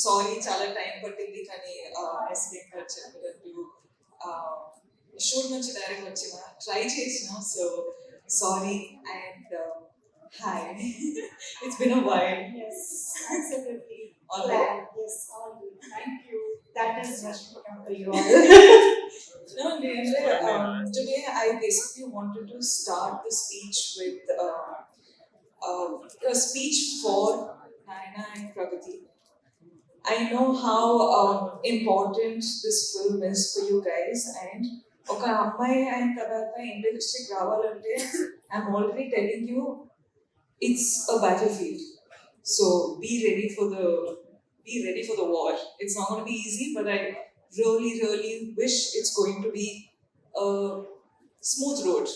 Sorry చాలా time పట్టింది కానీ ఎస్కేప్ గారు చెప్పినట్టు షూట్ నుంచి డైరెక్ట్ వచ్చిన ట్రై చేసిన so sorry and hi it's been a while Yes, absolutely. All Glad. right. Yes, all good. Thank you. That is Rashmika for you all. No, today I basically wanted to start the speech with a speech for Naina and Pragati. I know how important this film is for you guys, and ఒక అమ్మాయి అయిన తర్వాత ఇండస్ట్రీకి రావాలంటే I'm already telling you it's a battle field so be ready for the war. It's not going to be easy, but I really wish it's going to be a smooth road,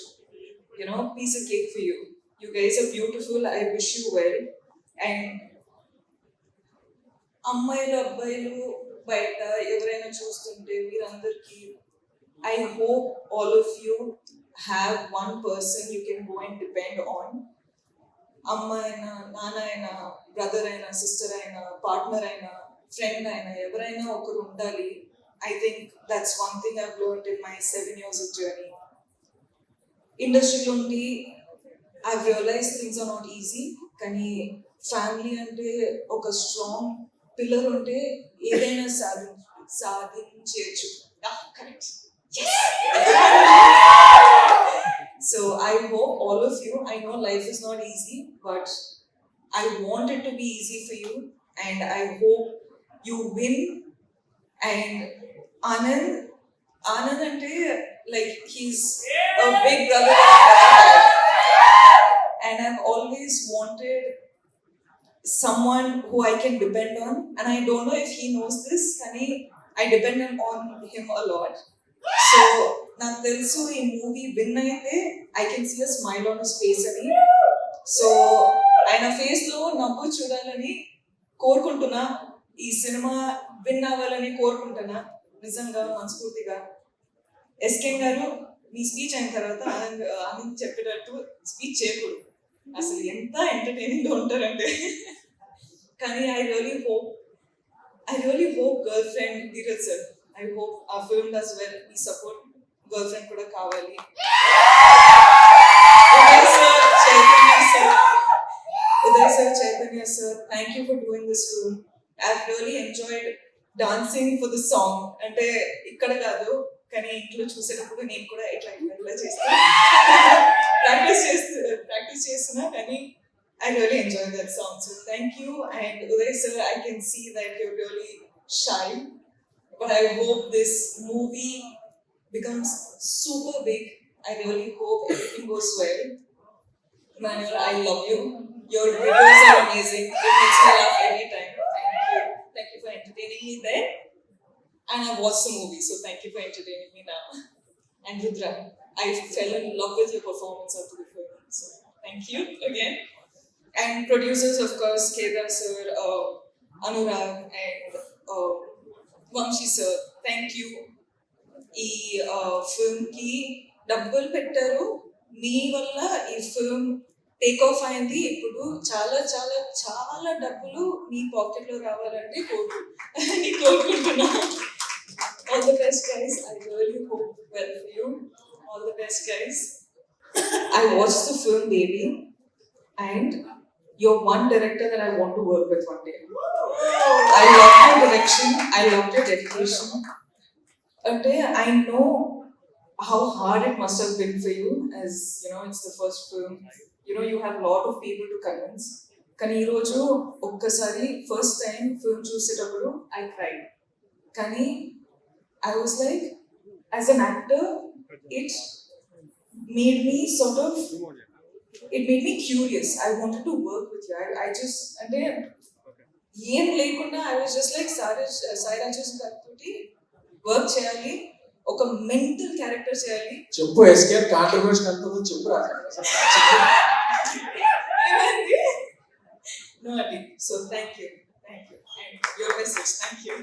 piece of cake for you. You guys are beautiful. I wish you well. And అమ్మాయిలు అబ్బాయిలు బయట ఎవరైనా చూస్తుంటే మీరందరికీ I hope all of you have one person you can go and depend on. అమ్మ అయినా నాన్న అయినా బ్రదర్ అయినా సిస్టర్ అయినా పార్ట్నర్ అయినా ఫ్రెండ్ అయినా ఎవరైనా ఒకరు ఉండాలి. I think that's one thing I've learned in my 7 years of journey. ఇండస్ట్రీలో ఉండి I realise things are not easy, కానీ ఫ్యామిలీ అంటే ఒక స్ట్రాంగ్ పిల్లర్ ఉంటే ఏదైనా సాధించవచ్చు. Correct. So I hope all of you, I know life is not easy, but I want it to be easy for you, and I hope you win. And Anand ante like he's a big brother and I've always wanted someone who I can depend on, and I don't know if he knows this, కానీ I depend on him a lot. So నాకు తెలుసు ఈ movie win అయితే I can see a smile on his face అని. So ఆయన face లో నవ్వు చూడాలని కోరుకుంటున్నా. ఈ సినిమా విన్ అవ్వాలని కోరుకుంటున్నా నిజంగా మనస్ఫూర్తిగా. ఎస్కేన్ గారు మీ స్పీచ్ అయిన తర్వాత ఆనంద్ చెప్పేటట్టు స్పీచ్ చేయకూడదు, అసలు ఎంత ఎంటర్టైనింగ్ గా ఉంటారంటే. కానీ I really hope girl friend Dheeraj sir, I hope our film does well. We support girlfriend kuda kavali. Uday sir, Chaitanya sir, thank you for doing this film. I've really enjoyed dancing for the song. Ante ikkada kaadu kani intlo chusetappudu nenu kuda itla chestha practice chestuna kani I really enjoyed that song. So thank you. And Uday sir, I can see that you're really shy. But I hope this movie becomes super big. I really hope everything goes well. Emmanuel, I love you. Your videos are amazing. It makes me laugh every time. Thank you for entertaining me there. And I watched the movie, so thank you for entertaining me now. And Rudra, I fell in love with your performance of the film. So thank you again. And producers, of course, Kedar sir, Anurag, and Vamsi sir, thank you. ఈ ఫిల్మ్కి డబ్బులు పెట్టారు, మీ వల్ల ఈ film take off అయింది. ఇప్పుడు చాలా చాలా చాలా డబ్బులు మీ పాకెట్లో రావాలంటే కోరుకుంటున్నా. All the best guys. I really hope well for you. All the best guys. I watch the film baby and you're one director that I want to work with one day. I love your direction. I love your dedication. And I know how hard it must have been for you, as it's the first film. You have a lot of people to convince. Kani ee roju okkasari first time film chusetappudu I cried. Kani I was like, as an actor, it made me curious. I wanted to work with you. I just అంటే ఏం లేకుండా I was just like Sai Rajesh గారితోటి work చేయాలి, ఒక mental character చేయాలి. చెప్పు escape controversy అంటుందో చెప్పు రాజా. No, so thank you and your message. Thank you.